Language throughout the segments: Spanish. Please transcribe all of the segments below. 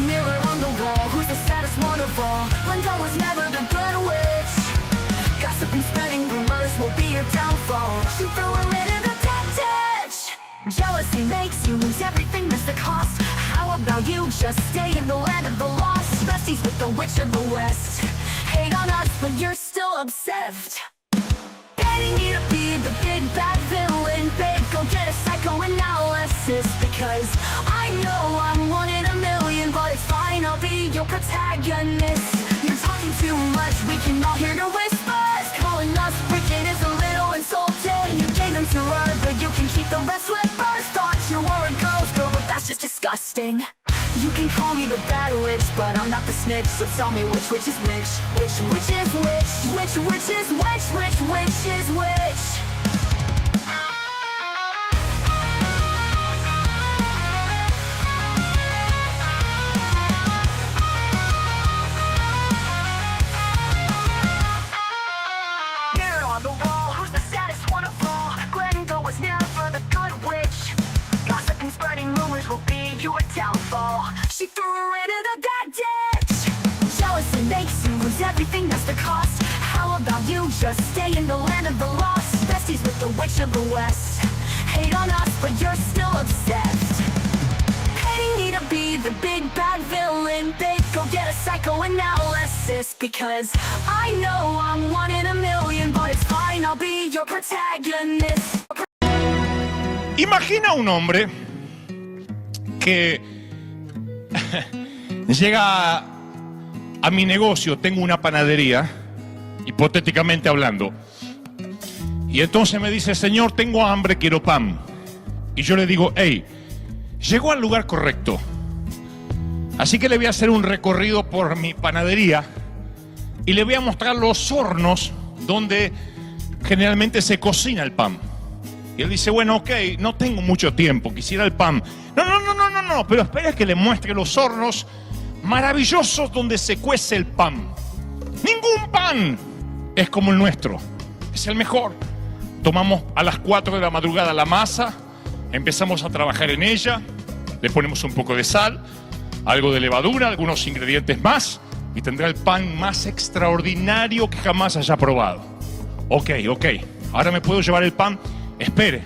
mirror on the wall, who's the saddest one of all? Linda was never the good witch. Gossip and spreading rumors will be your downfall. She threw her into the dead ditch. Jealousy makes you lose everything, that's the cost. How about you just stay in the land of the lost? Besties with the witch of the west. Hate on us, but you're still obsessed. Getting you to be the big bad villain, babe, go get a psychoanalysis. Because I know I'm one in a million, but it's fine, I'll be your protagonist. You're talking too much, we can all hear your whispers. Calling us wicked is a little insulting. You gave them to her, but you can keep the rest with birds. Thought you were a girl's girl, but that's just disgusting. You can call me the bad witch, but I'm not the snitch. So tell me which is which? Which is which? Which is which is which? Mirror on the wall, who's the saddest one of all? Glenda was never the good witch. Gossip and spreading rumors will be your downfall. She threw her into the dead ditch. Jealousy makes you lose everything, that's the cost. How about you just stay in the land of the lost? Besties with the witch of the west. Hate on us, but you're still obsessed. Hating me to be the big bad villain, babe, go get a psychoanalysis. Because I know I'm one in a million, but it's fine, I'll be your protagonist. Imagina un hombre que llega a mi negocio, tengo una panadería, hipotéticamente hablando, y entonces me dice: señor, tengo hambre, quiero pan. Y yo le digo: hey, llegó al lugar correcto, así que le voy a hacer un recorrido por mi panadería y le voy a mostrar los hornos donde generalmente se cocina el pan. Y él dice: bueno, ok, no tengo mucho tiempo, quisiera el pan. No, pero espera que le muestre los hornos maravillosos donde se cuece el pan. Ningún pan es como el nuestro, es el mejor. Tomamos a las 4 de la madrugada la masa, empezamos a trabajar en ella, le ponemos un poco de sal, algo de levadura, algunos ingredientes más, y tendrá el pan más extraordinario que jamás haya probado. Ok, ahora me puedo llevar el pan. Espere,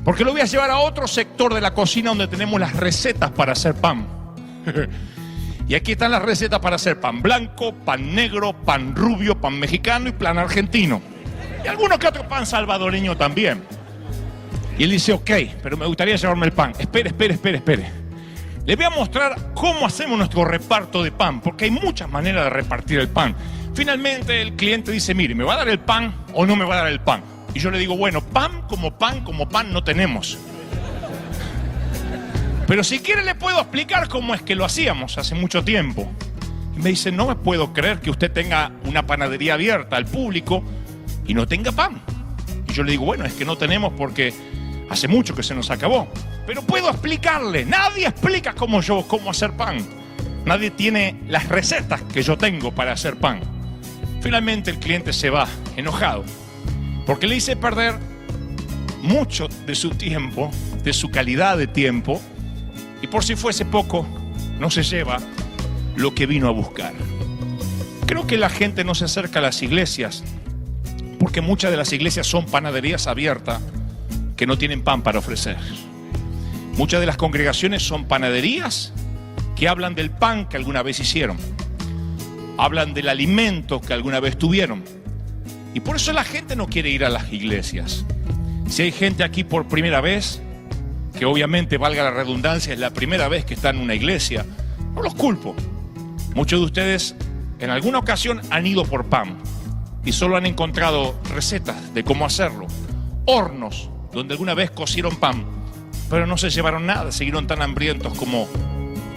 porque lo voy a llevar a otro sector de la cocina donde tenemos las recetas para hacer pan. Y aquí están las recetas para hacer pan blanco, pan negro, pan rubio, pan mexicano y pan argentino. Y alguno que otro pan salvadoreño también. Y él dice: ok, pero me gustaría llevarme el pan. Espere. Le voy a mostrar cómo hacemos nuestro reparto de pan, porque hay muchas maneras de repartir el pan. Finalmente el cliente dice: mire, ¿me va a dar el pan o no me va a dar el pan? Y yo le digo: bueno, pan no tenemos. Pero si quiere le puedo explicar cómo es que lo hacíamos hace mucho tiempo. Y me dice: no me puedo creer que usted tenga una panadería abierta al público y no tenga pan. Y yo le digo: bueno, es que no tenemos porque hace mucho que se nos acabó. Pero puedo explicarle. Nadie explica cómo hacer pan. Nadie tiene las recetas que yo tengo para hacer pan. Finalmente el cliente se va enojado, porque le hice perder mucho de su tiempo, de su calidad de tiempo, y por si fuese poco, no se lleva lo que vino a buscar. Creo que la gente no se acerca a las iglesias porque muchas de las iglesias son panaderías abiertas que no tienen pan para ofrecer. Muchas de las congregaciones son panaderías que hablan del pan que alguna vez hicieron, hablan del alimento que alguna vez tuvieron. Y por eso la gente no quiere ir a las iglesias. Si hay gente aquí por primera vez, que obviamente, valga la redundancia, es la primera vez que está en una iglesia, no los culpo. Muchos de ustedes en alguna ocasión han ido por pan y solo han encontrado recetas de cómo hacerlo, hornos donde alguna vez cocieron pan, pero no se llevaron nada, siguieron tan hambrientos como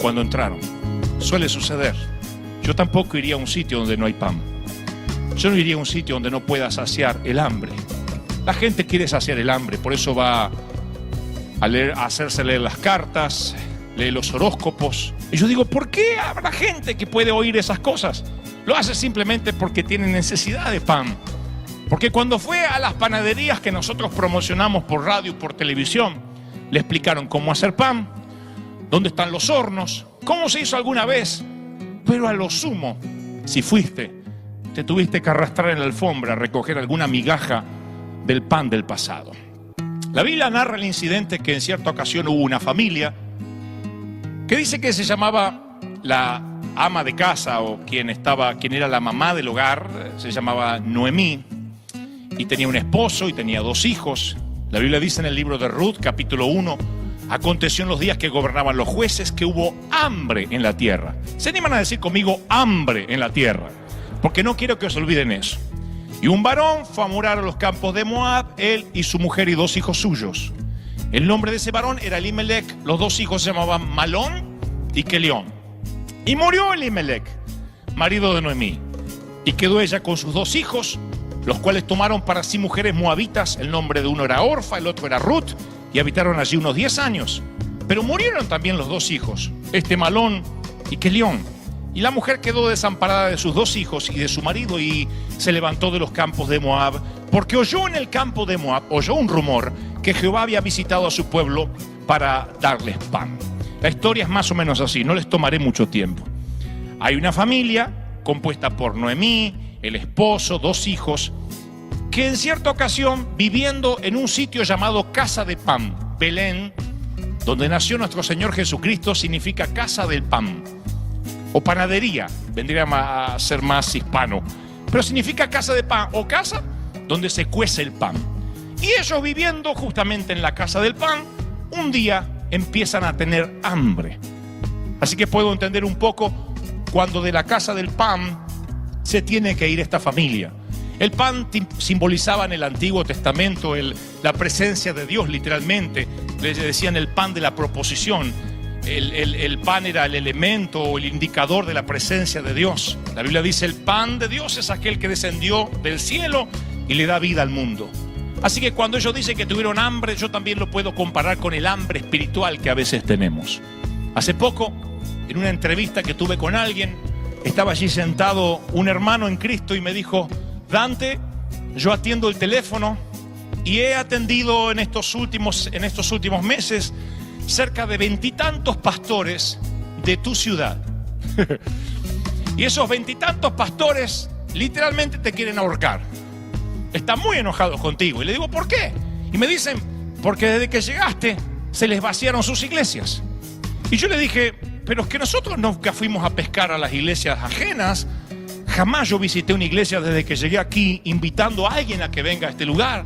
cuando entraron. Suele suceder. Yo tampoco iría a un sitio donde no hay pan. Yo no iría a un sitio donde no pueda saciar el hambre. La gente quiere saciar el hambre, por eso va a hacerse leer las cartas, lee los horóscopos. Y yo digo: ¿por qué habrá gente que puede oír esas cosas? Lo hace simplemente porque tiene necesidad de pan. Porque cuando fue a las panaderías que nosotros promocionamos por radio y por televisión, le explicaron cómo hacer pan, ¿Dónde están los hornos? ¿Cómo se hizo alguna vez? Pero a lo sumo, si fuiste, te tuviste que arrastrar en la alfombra a recoger alguna migaja del pan del pasado. La Biblia narra el incidente que en cierta ocasión hubo una familia que dice que se llamaba la ama de casa, o quien era la mamá del hogar, se llamaba Noemí, y tenía un esposo y tenía 2 hijos. La Biblia dice en el libro de Ruth, capítulo 1, aconteció en los días que gobernaban los jueces que hubo hambre en la tierra. ¿Se animan a decir conmigo hambre en la tierra? Porque no quiero que os olviden eso. Y un varón fue a morar a los campos de Moab, él y su mujer y 2 hijos suyos. El nombre de ese varón era Elimelec, los 2 hijos se llamaban Malón y Kelión. Y murió Elimelec, marido de Noemí, y quedó ella con sus 2 hijos, los cuales tomaron para sí mujeres moabitas. El nombre de uno era Orfa, el otro era Ruth, y habitaron allí unos 10 años. Pero murieron también los 2 hijos, Malón y Kelión. Y la mujer quedó desamparada de sus 2 hijos y de su marido, y se levantó de los campos de Moab, porque oyó en el campo de Moab, oyó un rumor que Jehová había visitado a su pueblo para darles pan. La historia es más o menos así, no les tomaré mucho tiempo. Hay una familia compuesta por Noemí, el esposo, 2 hijos, que en cierta ocasión, viviendo en un sitio llamado Casa de Pan, Belén, donde nació nuestro Señor Jesucristo, significa casa del pan, o panadería, vendría a ser más hispano, pero significa casa de pan, o casa donde se cuece el pan. Y ellos, viviendo justamente en la casa del pan, un día empiezan a tener hambre. Así que puedo entender un poco cuando de la casa del pan se tiene que ir esta familia. El pan simbolizaba en el Antiguo Testamento la presencia de Dios, literalmente. Les decían el pan de la proposición. El pan era el elemento o el indicador de la presencia de Dios. La Biblia dice: el pan de Dios es aquel que descendió del cielo y le da vida al mundo. Así que cuando ellos dicen que tuvieron hambre, yo también lo puedo comparar con el hambre espiritual que a veces tenemos. Hace poco, en una entrevista que tuve con alguien, estaba allí sentado un hermano en Cristo y me dijo: Dante, yo atiendo el teléfono y he atendido en estos últimos meses cerca de 20 y tantos pastores de tu ciudad. Y esos 20 y tantos pastores literalmente te quieren ahorcar. Están muy enojados contigo. Y le digo: ¿por qué? Y me dicen: porque desde que llegaste se les vaciaron sus iglesias. Y yo le dije: pero es que nosotros nunca fuimos a pescar a las iglesias ajenas. Jamás yo visité una iglesia desde que llegué aquí invitando a alguien a que venga a este lugar.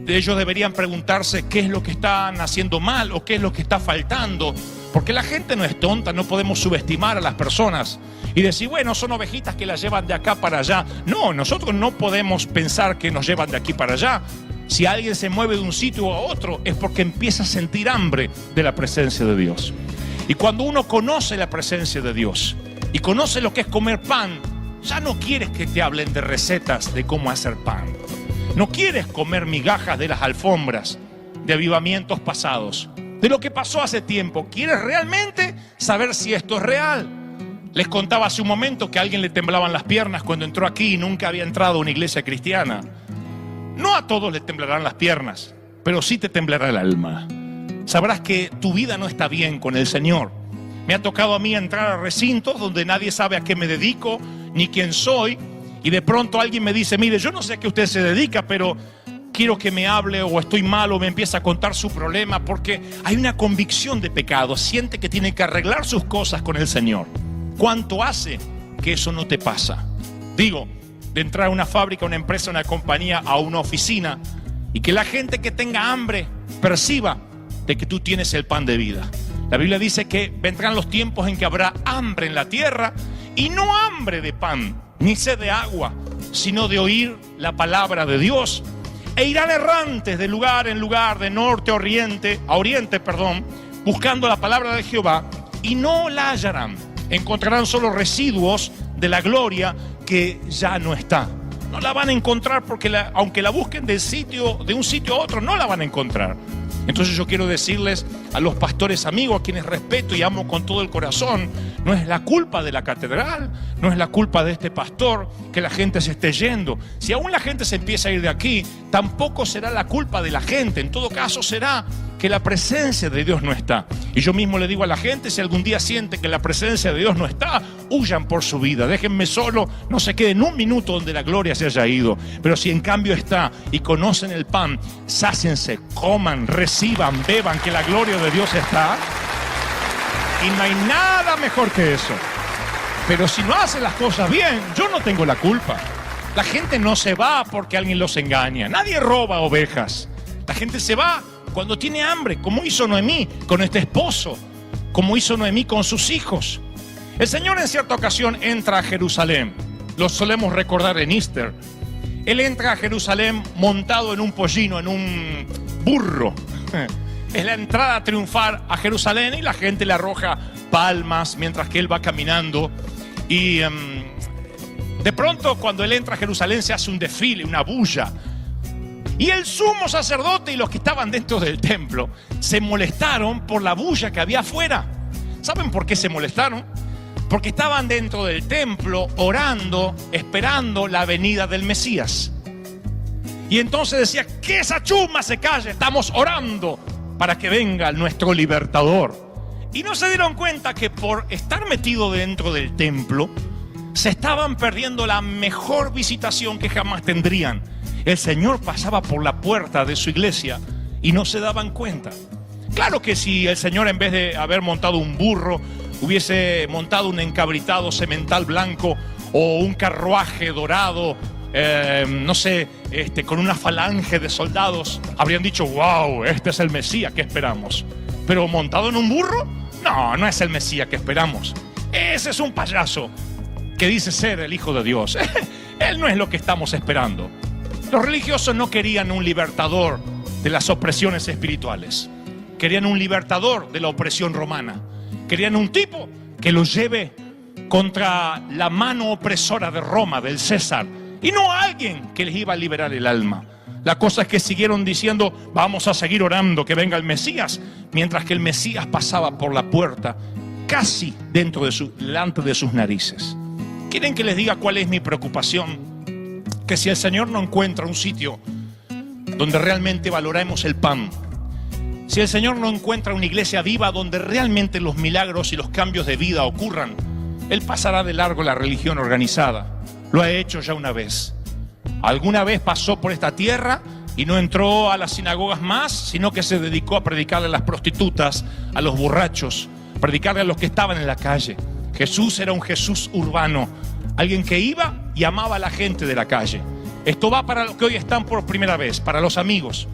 Ellos deberían preguntarse qué es lo que están haciendo mal o qué es lo que está faltando, porque la gente no es tonta. No podemos subestimar a las personas y decir: bueno, son ovejitas que las llevan de acá para allá. No, nosotros no podemos pensar que nos llevan de aquí para allá. Si alguien se mueve de un sitio a otro es porque empieza a sentir hambre de la presencia de Dios. Y cuando uno conoce la presencia de Dios y conoce lo que es comer pan, ya no quieres que te hablen de recetas de cómo hacer pan. No quieres comer migajas de las alfombras, de avivamientos pasados, de lo que pasó hace tiempo. Quieres realmente saber si esto es real. Les contaba hace un momento que a alguien le temblaban las piernas cuando entró aquí y nunca había entrado a una iglesia cristiana. No a todos les temblarán las piernas, pero sí te temblará el alma. Sabrás que tu vida no está bien con el Señor. Me ha tocado a mí entrar a recintos donde nadie sabe a qué me dedico, ni quién soy. Y de pronto alguien me dice: mire, yo no sé a qué usted se dedica, pero quiero que me hable, o estoy mal, o me empieza a contar su problema, porque hay una convicción de pecado. Siente que tiene que arreglar sus cosas con el Señor. ¿Cuánto hace que eso no te pasa? Digo, de entrar a una fábrica, a una empresa, a una compañía, a una oficina, y que la gente que tenga hambre perciba de que tú tienes el pan de vida. La Biblia dice que vendrán los tiempos en que habrá hambre en la tierra, y no hambre de pan, ni sed de agua, sino de oír la palabra de Dios. E irán errantes de lugar en lugar, de norte a oriente, buscando la palabra de Jehová, y no la hallarán. Encontrarán solo residuos de la gloria que ya no está. No la van a encontrar, porque aunque la busquen de un sitio a otro, no la van a encontrar. Entonces yo quiero decirles a los pastores amigos, a quienes respeto y amo con todo el corazón: no es la culpa de la catedral, no es la culpa de este pastor que la gente se esté yendo. Si aún la gente se empieza a ir de aquí, tampoco será la culpa de la gente. En todo caso será que la presencia de Dios no está. Y yo mismo le digo a la gente, si algún día sienten que la presencia de Dios no está, huyan por su vida, déjenme solo, no se queden un minuto donde la gloria se haya ido. Pero si en cambio está y conocen el pan, sáciense, coman, reciban, beban, que la gloria de Dios está. Y no hay nada mejor que eso. Pero si no hacen las cosas bien, yo no tengo la culpa. La gente no se va porque alguien los engaña. Nadie roba ovejas. La gente se va cuando tiene hambre, como hizo Noemí con este esposo, como hizo Noemí con sus hijos. El Señor en cierta ocasión entra a Jerusalén. Lo solemos recordar en Easter. Él entra a Jerusalén montado en un pollino, en un burro. Es la entrada triunfal a Jerusalén y la gente le arroja palmas mientras que él va caminando. Y de pronto cuando él entra a Jerusalén se hace un desfile, una bulla. Y el sumo sacerdote y los que estaban dentro del templo se molestaron por la bulla que había afuera. ¿Saben por qué se molestaron? Porque estaban dentro del templo orando, esperando la venida del Mesías. Y entonces decía, que esa chusma se calle, estamos orando para que venga nuestro libertador. Y no se dieron cuenta que por estar metido dentro del templo se estaban perdiendo la mejor visitación que jamás tendrían. El Señor pasaba por la puerta de su iglesia y no se daban cuenta. Claro que si el Señor, en vez de haber montado un burro, hubiese montado un encabritado semental blanco o un carruaje dorado, no sé, con una falange de soldados, habrían dicho, wow, este es el Mesías que esperamos. Pero montado en un burro, no es el Mesías que esperamos. Ese es un payaso que dice ser el Hijo de Dios. Él no es lo que estamos esperando. Los religiosos no querían un libertador de las opresiones espirituales. Querían un libertador de la opresión romana. Querían un tipo que los lleve contra la mano opresora de Roma, del César. Y no alguien que les iba a liberar el alma. La cosa es que siguieron diciendo, vamos a seguir orando que venga el Mesías. Mientras que el Mesías pasaba por la puerta, casi delante de sus narices. ¿Quieren que les diga cuál es mi preocupación? Que si el Señor no encuentra un sitio donde realmente valoremos el pan, si el Señor no encuentra una iglesia viva donde realmente los milagros y los cambios de vida ocurran, Él pasará de largo la religión organizada. Lo ha hecho ya una vez. Alguna vez pasó por esta tierra y no entró a las sinagogas más, sino que se dedicó a predicarle a las prostitutas, a los borrachos, predicarle a los que estaban en la calle. Jesús era un Jesús urbano, alguien que iba y amaba a la gente de la calle. Esto va para los que hoy están por primera vez, para los amigos,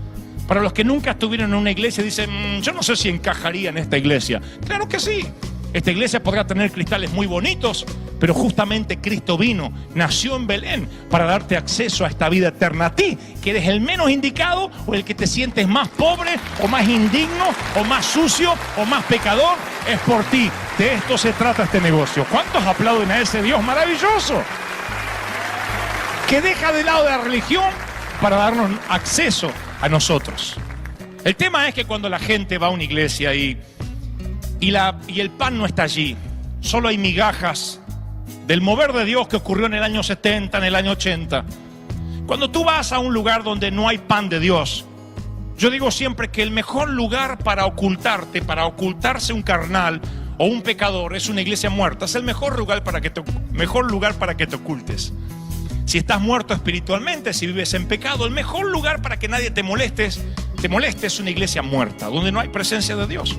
para los que nunca estuvieron en una iglesia y dicen, yo no sé si encajaría en esta iglesia. Claro que sí. Esta iglesia podrá tener cristales muy bonitos, pero justamente Cristo vino, nació en Belén para darte acceso a esta vida eterna. A ti, que eres el menos indicado o el que te sientes más pobre o más indigno o más sucio o más pecador, es por ti. De esto se trata este negocio. ¿Cuántos aplauden a ese Dios maravilloso? Que deja de lado la religión para darnos acceso a nosotros. El tema es que cuando la gente va a una iglesia y el pan no está allí, solo hay migajas del mover de Dios que ocurrió en el año 70, en el año 80. Cuando tú vas a un lugar donde no hay pan de Dios, yo digo siempre que el mejor lugar para ocultarte, para ocultarse un carnal o un pecador, es una iglesia muerta. Es el mejor lugar para que te ocultes. Si estás muerto espiritualmente, si vives en pecado, el mejor lugar para que nadie te moleste es una iglesia muerta, donde no hay presencia de Dios.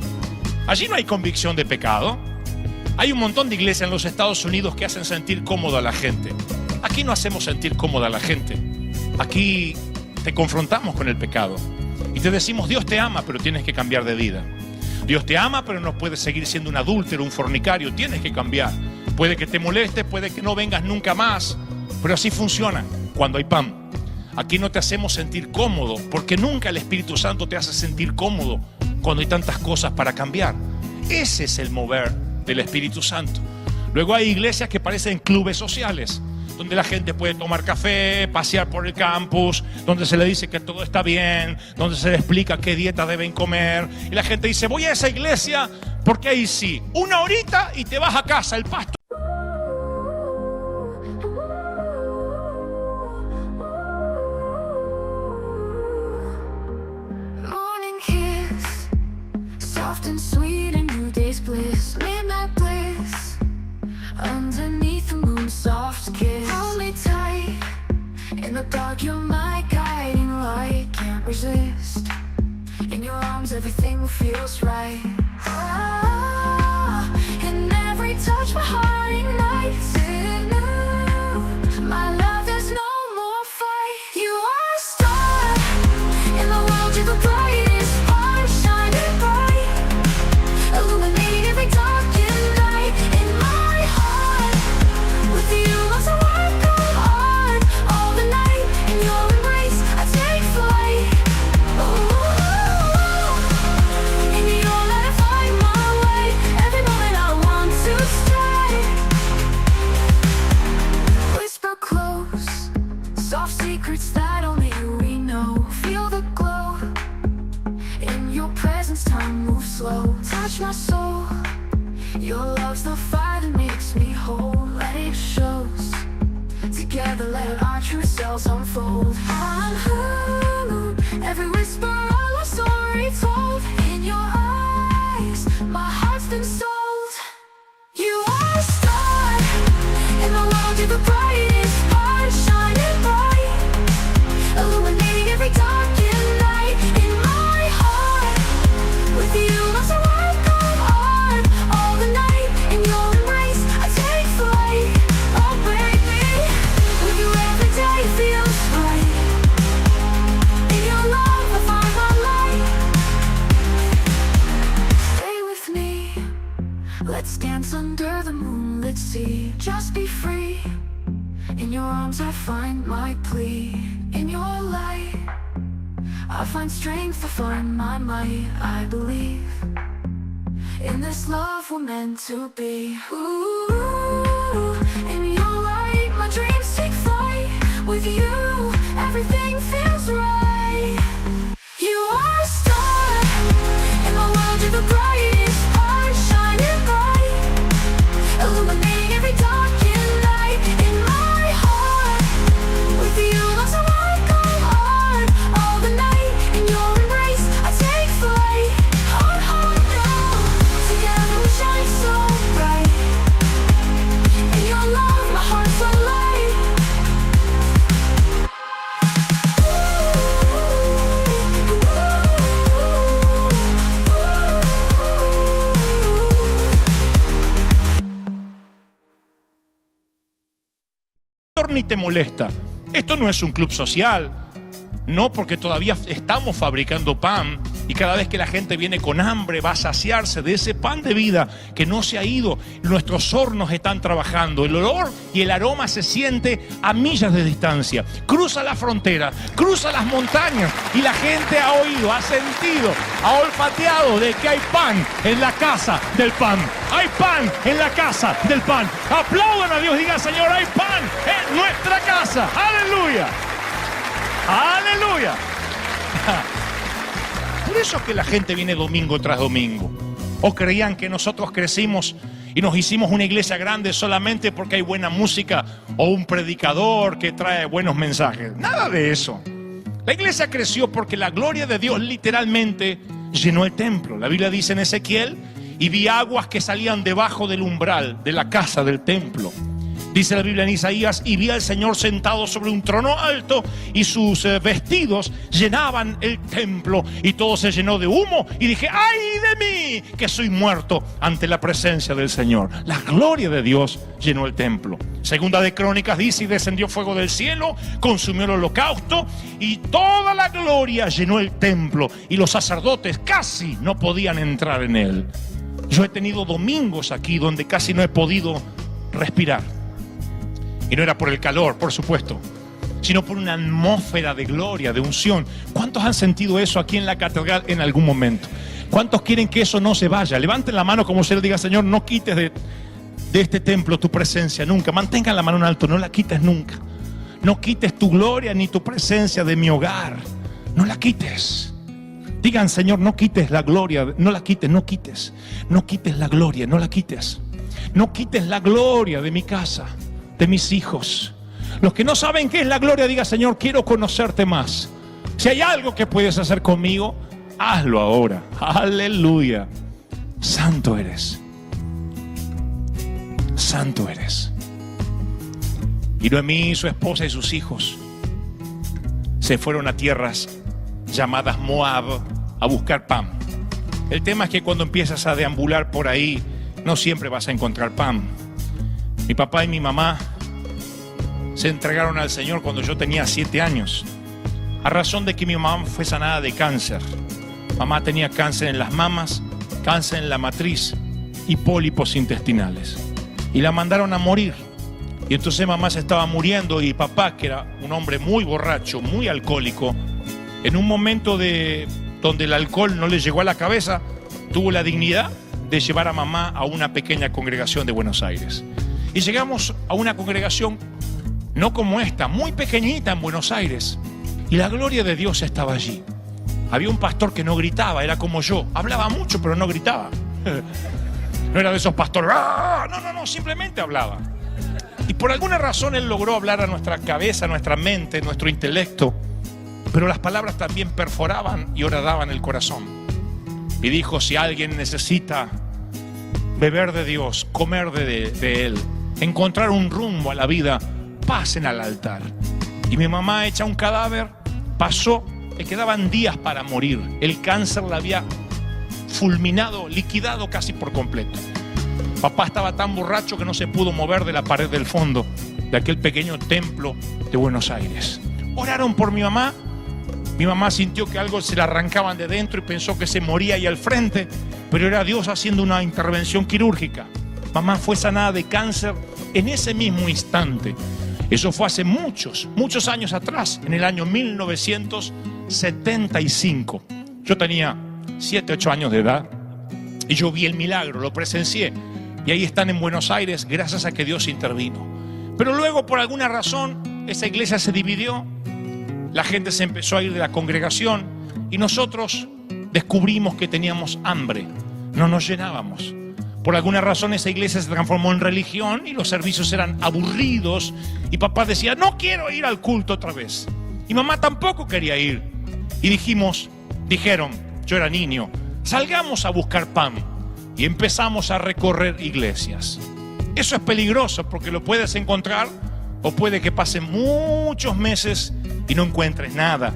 Allí no hay convicción de pecado. Hay un montón de iglesias en los Estados Unidos que hacen sentir cómodo a la gente. Aquí no hacemos sentir cómoda a la gente. Aquí te confrontamos con el pecado y te decimos, Dios te ama, pero tienes que cambiar de vida. Dios te ama, pero no puedes seguir siendo un adúltero, un fornicario. Tienes que cambiar. Puede que te moleste, puede que no vengas nunca más, pero así funciona cuando hay pan. Aquí no te hacemos sentir cómodo, porque nunca el Espíritu Santo te hace sentir cómodo cuando hay tantas cosas para cambiar. Ese es el mover del Espíritu Santo. Luego hay iglesias que parecen clubes sociales, donde la gente puede tomar café, pasear por el campus, donde se le dice que todo está bien, donde se le explica qué dieta deben comer. Y la gente dice, voy a esa iglesia porque ahí sí, 1 horita y te vas a casa. El pastor Morning kiss, soft and sweet and In the dark, you're my guiding light. Can't resist. In your arms, everything feels right. Ah, in every touch, my heart ignites anew. My love, there's no more fight. You are a star in the world. You're the brightest spark, shining bright, illuminating every darkened night. In my heart, with you, lost I work go on all the night. In your embrace, I take flight. In your light, I find my way. Every moment I want to stay. Whisper close, soft secrets that only we know. Feel the glow. In your presence, time moves slow. Touch my soul. Your love's the fire that makes me whole. Let it shows. Together, let our true selves unfold. I'm Hulu. Every whisper, all our story told. In your eyes, my heart's been sold. You are a star in the world. You're the brightest spark, shining bright, illuminating every darkened night. In my heart, with you, lost I work go on all the night. In your embrace, I take flight. Oh baby, with you every day feels right. In your love, I find my light. Stay with me. Let's dance under the moonlit sea. Just be free. In your arms I find my plea. In your light I find strength, I find my might. I believe in this love we're meant to be. Ooh, in your light my dreams take flight. With you everything feels right. You are a star in the world. You're the brightest spark, shining bright, illuminating every darkened night. In my heart, with you, lost I won't go on all the night. In your embrace, I take flight. Oh no, together we shine so bright. In your love, my heart's alight. Ni te molesta. Esto no es un club social, no, porque todavía estamos fabricando pan y cada vez que la gente viene con hambre va a saciarse de ese pan de vida que no se ha ido. Nuestros hornos están trabajando, el olor y el aroma se siente a millas de distancia. Cruza la frontera, cruza las montañas y la gente ha oído, ha sentido, ha olfateado de que hay pan en la casa del pan. Hay pan en la casa del pan. Aplaudan a Dios, digan: Señor, hay pan en nuestra casa. Aleluya. Aleluya. Por eso es que la gente viene domingo tras domingo. ¿O creían que nosotros crecimos y nos hicimos una iglesia grande solamente porque hay buena música o un predicador que trae buenos mensajes? Nada de eso. La iglesia creció porque la gloria de Dios literalmente llenó el templo. La Biblia dice en Ezequiel: y vi aguas que salían debajo del umbral de la casa del templo. Dice la Biblia en Isaías: y vi al Señor sentado sobre un trono alto y sus vestidos llenaban el templo y todo se llenó de humo, y dije: ¡ay de mí, que soy muerto ante la presencia del Señor! La gloria de Dios llenó el templo. Segunda de Crónicas dice: y descendió fuego del cielo, consumió el holocausto y toda la gloria llenó el templo y los sacerdotes casi no podían entrar en él. Yo he tenido domingos aquí donde casi no he podido respirar. Y no era por el calor, por supuesto, sino por una atmósfera de gloria, de unción. ¿Cuántos han sentido eso aquí en la catedral en algún momento? ¿Cuántos quieren que eso no se vaya? Levanten la mano como si él diga: Señor, no quites de este templo tu presencia nunca. Mantengan la mano en alto, no la quites nunca. No quites tu gloria ni tu presencia de mi hogar. No la quites. Digan: Señor, no quites la gloria, no la quites, no quites. No quites la gloria, no la quites. No quites la gloria de mi casa, de mis hijos. Los que no saben qué es la gloria, diga: Señor, quiero conocerte más. Si hay algo que puedes hacer conmigo, hazlo ahora. Aleluya. Santo eres. Santo eres. Y Noemí, su esposa y sus hijos se fueron a tierras llamadas Moab a buscar pan. El tema es que cuando empiezas a deambular por ahí, no siempre vas a encontrar pan. Mi papá y mi mamá se entregaron al Señor cuando yo tenía 7 años, a razón de que mi mamá fue sanada de cáncer. Mamá tenía cáncer en las mamas, cáncer en la matriz y pólipos intestinales. Y la mandaron a morir. Y entonces mamá se estaba muriendo y papá, que era un hombre muy borracho, muy alcohólico, en un momento donde el alcohol no le llegó a la cabeza, tuvo la dignidad de llevar a mamá a una pequeña congregación de Buenos Aires. Y llegamos a una congregación no como esta, muy pequeñita en Buenos Aires. Y la gloria de Dios estaba allí. Había un pastor que no gritaba, era como yo. Hablaba mucho, pero no gritaba. No era de esos pastores. ¡Ah! No, simplemente hablaba. Y por alguna razón él logró hablar a nuestra cabeza, a nuestra mente, nuestro intelecto. Pero las palabras también perforaban y horadaban el corazón. Y dijo, si alguien necesita beber de Dios, comer de Él, encontrar un rumbo a la vida, pasen al altar. Y mi mamá, hecha un cadáver, pasó, le quedaban días para morir. El cáncer la había fulminado, liquidado casi por completo. Papá estaba tan borracho que no se pudo mover de la pared del fondo de aquel pequeño templo de Buenos Aires. Oraron por mi mamá. Mi mamá sintió que algo se le arrancaban de dentro y pensó que se moría ahí al frente, pero era Dios haciendo una intervención quirúrgica. Mamá fue sanada de cáncer en ese mismo instante. Eso fue hace muchos años atrás, en el año 1975. Yo tenía 7, 8 años de edad y yo vi el milagro, lo presencié. Y ahí están en Buenos Aires gracias a que Dios intervino. Pero luego, por alguna razón, esa iglesia se dividió. La gente se empezó a ir de la congregación y nosotros descubrimos que teníamos hambre. No nos llenábamos. Por alguna razón esa iglesia se transformó en religión y los servicios eran aburridos. Y papá decía, no quiero ir al culto otra vez. Y mamá tampoco quería ir. Y dijeron, yo era niño, salgamos a buscar pan. Y empezamos a recorrer iglesias. Eso es peligroso porque lo puedes encontrar o puede que pasen muchos meses y no encuentres nada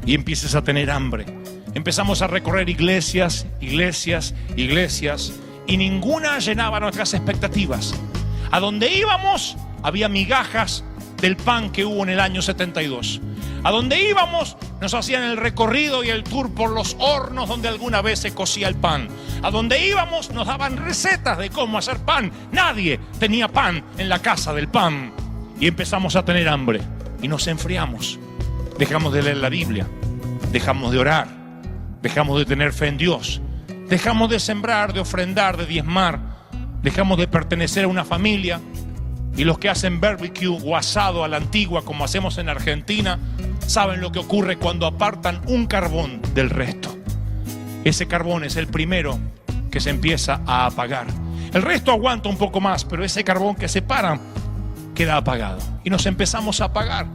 y empieces a tener hambre. Empezamos a recorrer iglesias y ninguna llenaba nuestras expectativas. A donde íbamos había migajas del pan que hubo en el año 72. A donde íbamos nos hacían el recorrido y el tour por los hornos donde alguna vez se cocía el pan. A donde íbamos nos daban recetas de cómo hacer pan. Nadie tenía pan en la casa del pan. Y empezamos a tener hambre y nos enfriamos. Dejamos de leer la Biblia, dejamos de orar, dejamos de tener fe en Dios, dejamos de sembrar, de ofrendar, de diezmar, dejamos de pertenecer a una familia. Y los que hacen barbecue o asado a la antigua, como hacemos en Argentina, saben lo que ocurre cuando apartan un carbón del resto. Ese carbón es el primero que se empieza a apagar. El resto aguanta un poco más, pero ese carbón que separa queda apagado. Y nos empezamos a apagar.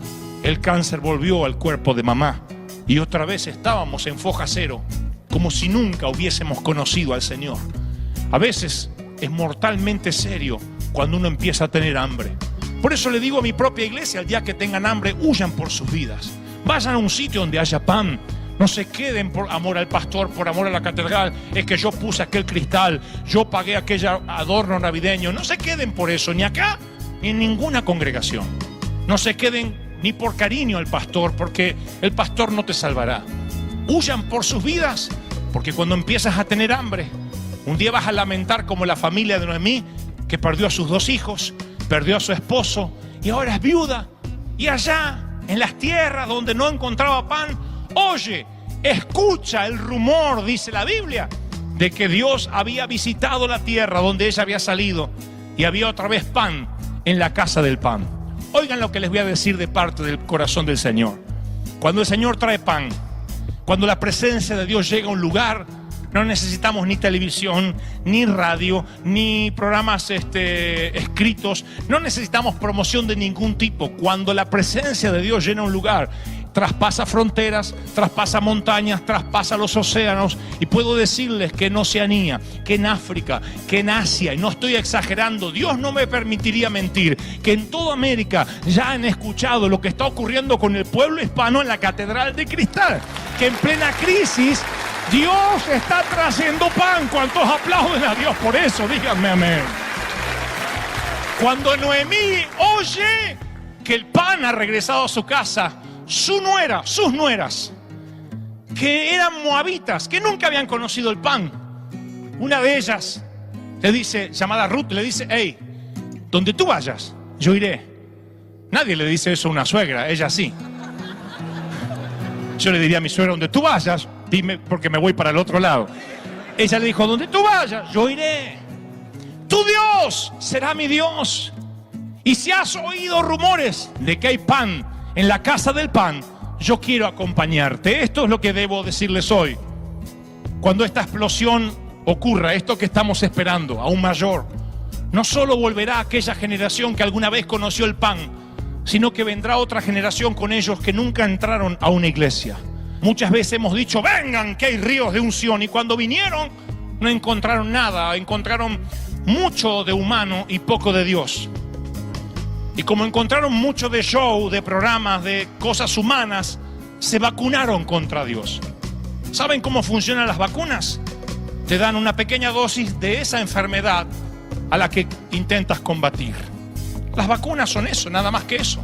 El cáncer volvió al cuerpo de mamá y otra vez estábamos en foja cero, como si nunca hubiésemos conocido al Señor. A veces es mortalmente serio cuando uno empieza a tener hambre. Por eso le digo a mi propia iglesia, el día que tengan hambre, huyan por sus vidas. Vayan a un sitio donde haya pan. No se queden por amor al pastor, por amor a la catedral. Es que yo puse aquel cristal, yo pagué aquel adorno navideño. No se queden por eso, ni acá, ni en ninguna congregación. No se queden ni por cariño al pastor, porque el pastor no te salvará. Huyan por sus vidas, porque cuando empiezas a tener hambre, un día vas a lamentar como la familia de Noemí, que perdió a sus 2 hijos, perdió a su esposo y ahora es viuda. Y allá, en las tierras donde no encontraba pan, oye, escucha el rumor, dice la Biblia, de que Dios había visitado la tierra donde ella había salido y había otra vez pan en la casa del pan. Oigan lo que les voy a decir de parte del corazón del Señor. Cuando el Señor trae pan, cuando la presencia de Dios llega a un lugar, no necesitamos ni televisión, ni radio, ni programas escritos. No necesitamos promoción de ningún tipo. Cuando la presencia de Dios llena un lugar, traspasa fronteras, traspasa montañas, traspasa los océanos. Y puedo decirles que en Oceanía, que en África, que en Asia, y no estoy exagerando, Dios no me permitiría mentir, que en toda América ya han escuchado lo que está ocurriendo con el pueblo hispano en la Catedral de Cristal, que en plena crisis Dios está trayendo pan. ¿Cuántos aplauden a Dios por eso? Díganme amén. Cuando Noemí oye que el pan ha regresado a su casa, sus nueras, que eran moabitas, que nunca habían conocido el pan, una de ellas le dice, llamada Ruth, le dice: hey, donde tú vayas, yo iré. Nadie le dice eso a una suegra, ella sí. Yo le diría a mi suegra: donde tú vayas, dime, porque me voy para el otro lado. Ella le dijo: donde tú vayas, yo iré. Tu Dios será mi Dios. Y si has oído rumores de que hay pan en la casa del pan, yo quiero acompañarte. Esto es lo que debo decirles hoy. Cuando esta explosión ocurra, esto que estamos esperando, aún mayor, no solo volverá aquella generación que alguna vez conoció el pan, sino que vendrá otra generación con ellos que nunca entraron a una iglesia. Muchas veces hemos dicho: vengan, que hay ríos de unción. Y cuando vinieron, no encontraron nada, encontraron mucho de humano y poco de Dios. Y como encontraron mucho de show, de programas, de cosas humanas, se vacunaron contra Dios. ¿Saben cómo funcionan las vacunas? Te dan una pequeña dosis de esa enfermedad a la que intentas combatir. Las vacunas son eso, nada más que eso.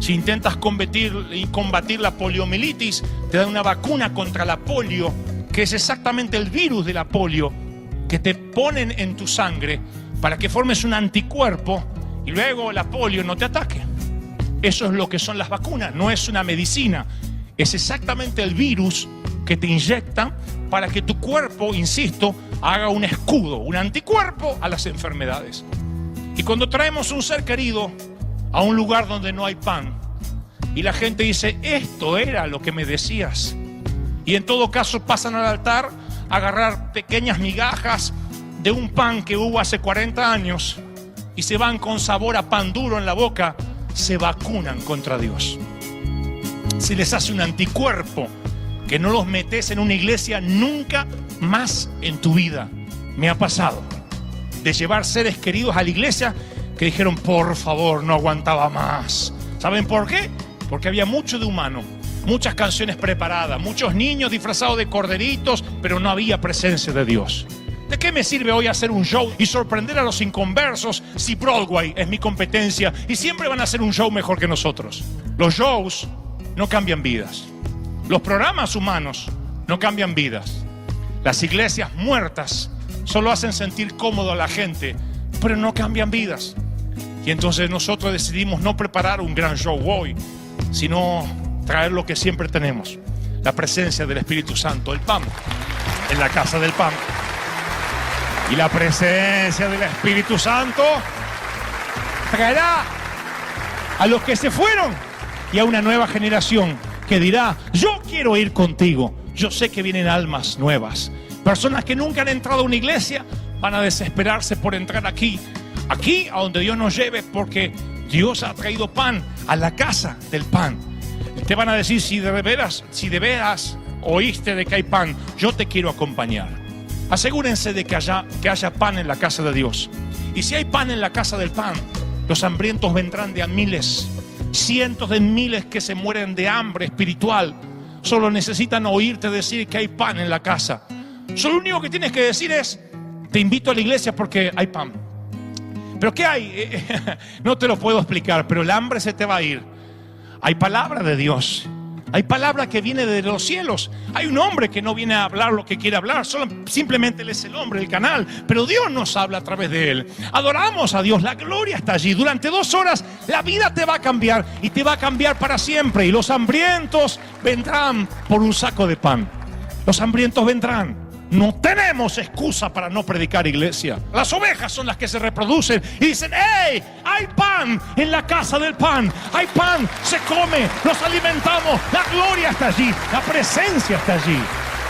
Si intentas combatir la poliomielitis, te dan una vacuna contra la polio, que es exactamente el virus de la polio, que te ponen en tu sangre para que formes un anticuerpo y luego la polio no te ataque. Eso es lo que son las vacunas, no es una medicina. Es exactamente el virus que te inyectan para que tu cuerpo, insisto, haga un escudo, un anticuerpo a las enfermedades. Y cuando traemos un ser querido a un lugar donde no hay pan y la gente dice: esto era lo que me decías, y en todo caso pasan al altar a agarrar pequeñas migajas de un pan que hubo hace 40 años y se van con sabor a pan duro en la boca, se vacunan contra Dios. Se les hace un anticuerpo que no los metes en una iglesia nunca más en tu vida. Me ha pasado de llevar seres queridos a la iglesia que dijeron: por favor, no aguantaba más. ¿Saben por qué? Porque había mucho de humano, muchas canciones preparadas, muchos niños disfrazados de corderitos, pero no había presencia de Dios. ¿De qué me sirve hoy hacer un show y sorprender a los inconversos si Broadway es mi competencia y siempre van a hacer un show mejor que nosotros? Los shows no cambian vidas. Los programas humanos no cambian vidas. Las iglesias muertas solo hacen sentir cómodo a la gente, pero no cambian vidas. Y entonces nosotros decidimos no preparar un gran show hoy, sino traer lo que siempre tenemos: la presencia del Espíritu Santo, el pan, en la casa del pan. Y la presencia del Espíritu Santo traerá a los que se fueron y a una nueva generación que dirá: yo quiero ir contigo. Yo sé que vienen almas nuevas. Personas que nunca han entrado a una iglesia van a desesperarse por entrar aquí a donde Dios nos lleve, porque Dios ha traído pan a la casa del pan. Te van a decir: si de veras oíste de que hay pan, yo te quiero acompañar. Asegúrense de que haya pan en la casa de Dios. Y si hay pan en la casa del pan, los hambrientos vendrán de a miles, cientos de miles que se mueren de hambre espiritual. Solo necesitan oírte decir que hay pan en la casa. Solo lo único que tienes que decir es: te invito a la iglesia porque hay pan. ¿Pero qué hay? No te lo puedo explicar, pero el hambre se te va a ir. Hay palabra de Dios. Hay palabra que viene de los cielos. Hay un hombre que no viene a hablar lo que quiere hablar, simplemente él es el hombre, el canal, pero Dios nos habla a través de él. Adoramos a Dios, la gloria está allí. Durante 2 horas la vida te va a cambiar, y te va a cambiar para siempre. Y los hambrientos vendrán por un saco de pan. Los hambrientos vendrán. No tenemos excusa para no predicar, iglesia. Las ovejas son las que se reproducen y dicen: ¡hey! Hay pan en la casa del pan. Hay pan, se come, nos alimentamos. La gloria está allí, la presencia está allí.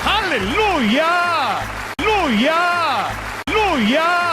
¡Aleluya! ¡Aleluya! ¡Aleluya!